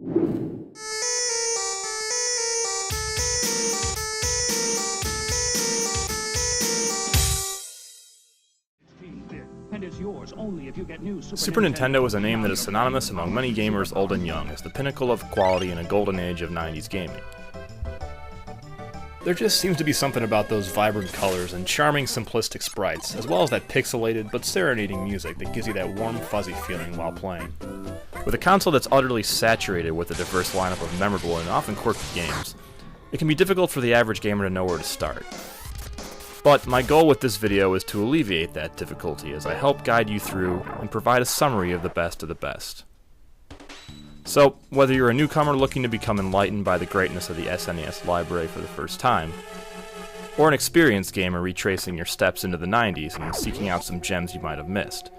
Super Nintendo is a name that is synonymous among many gamers old and young as the pinnacle of quality in a golden age of 90s gaming. There just seems to be something about those vibrant colors and charming simplistic sprites, as well as that pixelated but serenading music that gives you that warm fuzzy feeling while playing. With a console that's utterly saturated with a diverse lineup of memorable and often quirky games, it can be difficult for the average gamer to know where to start. But my goal with this video is to alleviate that difficulty as I help guide you through and provide a summary of the best of the best. So, whether you're a newcomer looking to become enlightened by the greatness of the SNES library for the first time, or an experienced gamer retracing your steps into the 90s and seeking out some gems you might have missed,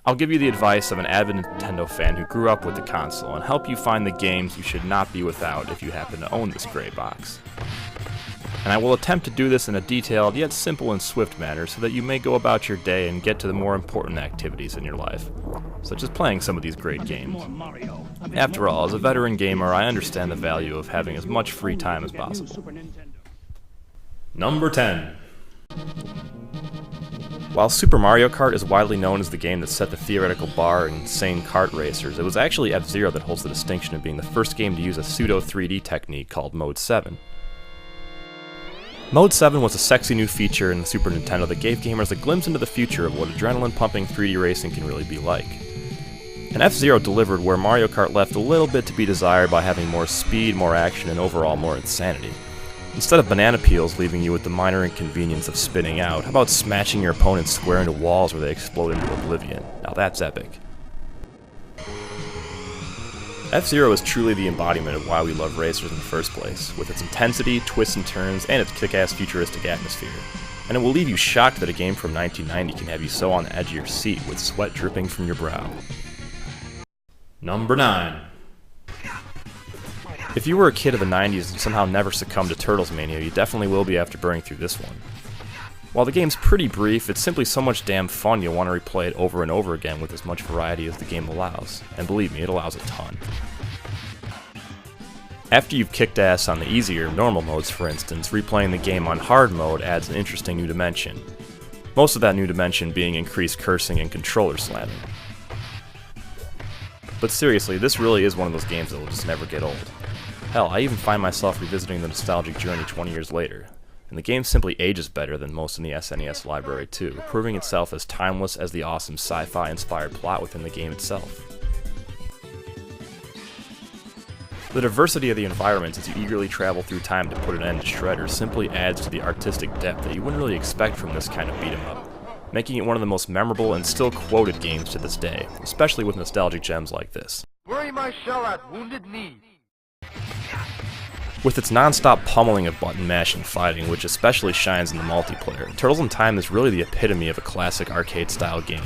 I'll give you the advice of an avid Nintendo fan who grew up with the console and help you find the games you should not be without if you happen to own this gray box. And I will attempt to do this in a detailed yet simple and swift manner so that you may go about your day and get to the more important activities in your life, such as playing some of these great games. After all, as a veteran gamer, I understand the value of having as much free time as possible. Number 10. While Super Mario Kart is widely known as the game that set the theoretical bar in insane kart racers, it was actually F-Zero that holds the distinction of being the first game to use a pseudo 3D technique called Mode 7. Mode 7 was a sexy new feature in the Super Nintendo that gave gamers a glimpse into the future of what adrenaline-pumping 3D racing can really be like. And F-Zero delivered where Mario Kart left a little bit to be desired by having more speed, more action, and overall more insanity. Instead of banana peels leaving you with the minor inconvenience of spinning out, how about smashing your opponents square into walls where they explode into oblivion? Now that's epic. F-Zero is truly the embodiment of why we love racers in the first place, with its intensity, twists and turns, and its kick-ass futuristic atmosphere. And it will leave you shocked that a game from 1990 can have you so on the edge of your seat with sweat dripping from your brow. Number 9. If you were a kid of the 90s and somehow never succumbed to Turtles Mania, you definitely will be after burning through this one. While the game's pretty brief, it's simply so much damn fun you'll want to replay it over and over again with as much variety as the game allows. And believe me, it allows a ton. After you've kicked ass on the easier, normal modes for instance, replaying the game on hard mode adds an interesting new dimension. Most of that new dimension being increased cursing and controller slamming. But seriously, this really is one of those games that will just never get old. Hell, I even find myself revisiting the nostalgic journey 20 years later. And the game simply ages better than most in the SNES library too, proving itself as timeless as the awesome sci-fi inspired plot within the game itself. The diversity of the environments as you eagerly travel through time to put an end to Shredder simply adds to the artistic depth that you wouldn't really expect from this kind of beat 'em up, making it one of the most memorable and still quoted games to this day, especially with nostalgic gems like this. Bury my shell at Wounded Knee. With its non-stop pummeling of button mash and fighting, which especially shines in the multiplayer, Turtles in Time is really the epitome of a classic arcade-style game,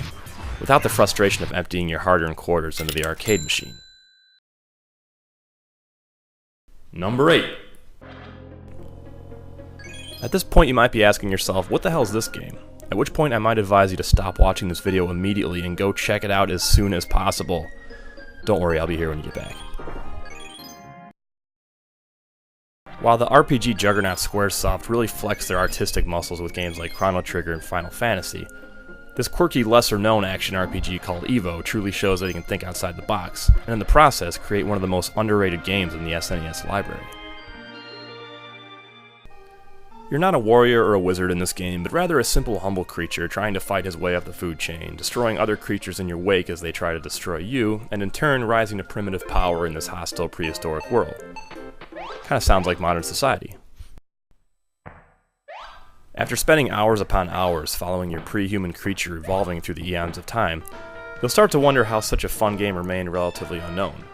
without the frustration of emptying your hard-earned quarters into the arcade machine. Number 8. At this point you might be asking yourself, what the hell is this game? At which point I might advise you to stop watching this video immediately and go check it out as soon as possible. Don't worry, I'll be here when you get back. While the RPG juggernaut Squaresoft really flexed their artistic muscles with games like Chrono Trigger and Final Fantasy, this quirky, lesser-known action RPG called Evo truly shows that you can think outside the box, and in the process create one of the most underrated games in the SNES library. You're not a warrior or a wizard in this game, but rather a simple, humble creature trying to fight his way up the food chain, destroying other creatures in your wake as they try to destroy you, and in turn rising to primitive power in this hostile prehistoric world. Kinda sounds like modern society. After spending hours upon hours following your pre-human creature evolving through the eons of time, you'll start to wonder how such a fun game remained relatively unknown.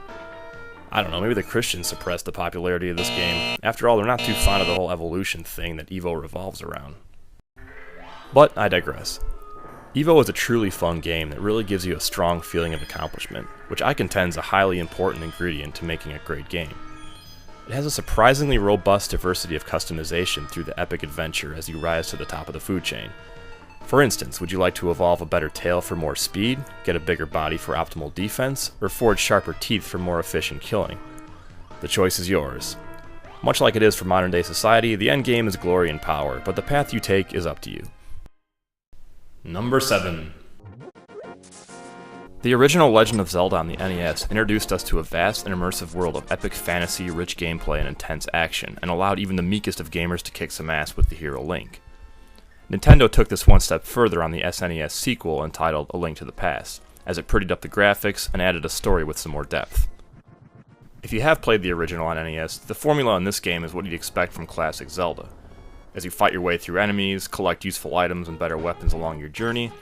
I don't know, maybe the Christians suppressed the popularity of this game. After all, they're not too fond of the whole evolution thing that Evo revolves around. But I digress. Evo is a truly fun game that really gives you a strong feeling of accomplishment, which I contend is a highly important ingredient to making a great game. It has a surprisingly robust diversity of customization through the epic adventure as you rise to the top of the food chain. For instance, would you like to evolve a better tail for more speed, get a bigger body for optimal defense, or forge sharper teeth for more efficient killing? The choice is yours. Much like it is for modern day society, the end game is glory and power, but the path you take is up to you. Number 7. The original Legend of Zelda on the NES introduced us to a vast and immersive world of epic fantasy, rich gameplay, and intense action, and allowed even the meekest of gamers to kick some ass with the hero Link. Nintendo took this one step further on the SNES sequel entitled A Link to the Past, as it prettied up the graphics and added a story with some more depth. If you have played the original on NES, the formula in this game is what you'd expect from classic Zelda. As you fight your way through enemies, collect useful items and better weapons along your journey,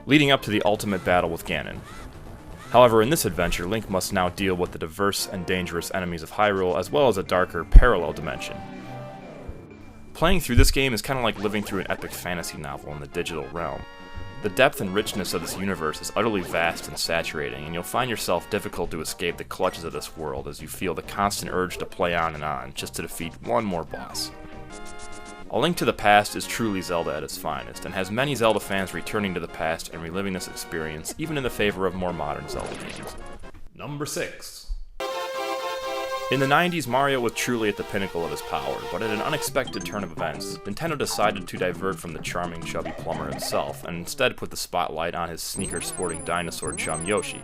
leading up to the ultimate battle with Ganon. However, in this adventure, Link must now deal with the diverse and dangerous enemies of Hyrule, as well as a darker, parallel dimension. Playing through this game is kind of like living through an epic fantasy novel in the digital realm. The depth and richness of this universe is utterly vast and saturating, and you'll find yourself difficult to escape the clutches of this world as you feel the constant urge to play on, just to defeat one more boss. A Link to the Past is truly Zelda at its finest, and has many Zelda fans returning to the past and reliving this experience, even in the favor of more modern Zelda games. Number 6. In the 90s, Mario was truly at the pinnacle of his power, but at an unexpected turn of events, Nintendo decided to divert from the charming, chubby plumber himself, and instead put the spotlight on his sneaker-sporting dinosaur chum Yoshi.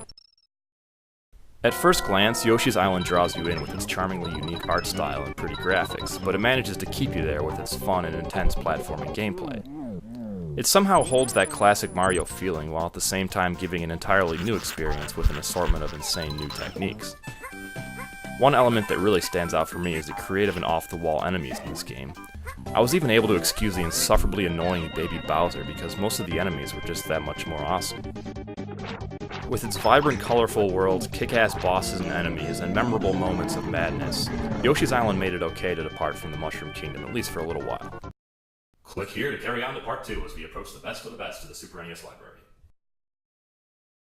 At first glance, Yoshi's Island draws you in with its charmingly unique art style and pretty graphics, but it manages to keep you there with its fun and intense platforming gameplay. It somehow holds that classic Mario feeling while at the same time giving an entirely new experience with an assortment of insane new techniques. One element that really stands out for me is the creative and off-the-wall enemies in this game. I was even able to excuse the insufferably annoying Baby Bowser because most of the enemies were just that much more awesome. With its vibrant, colorful world, kick-ass bosses and enemies, and memorable moments of madness, Yoshi's Island made it okay to depart from the Mushroom Kingdom, at least for a little while. Click here to carry on to part 2 as we approach the best of the best of the Super NES library.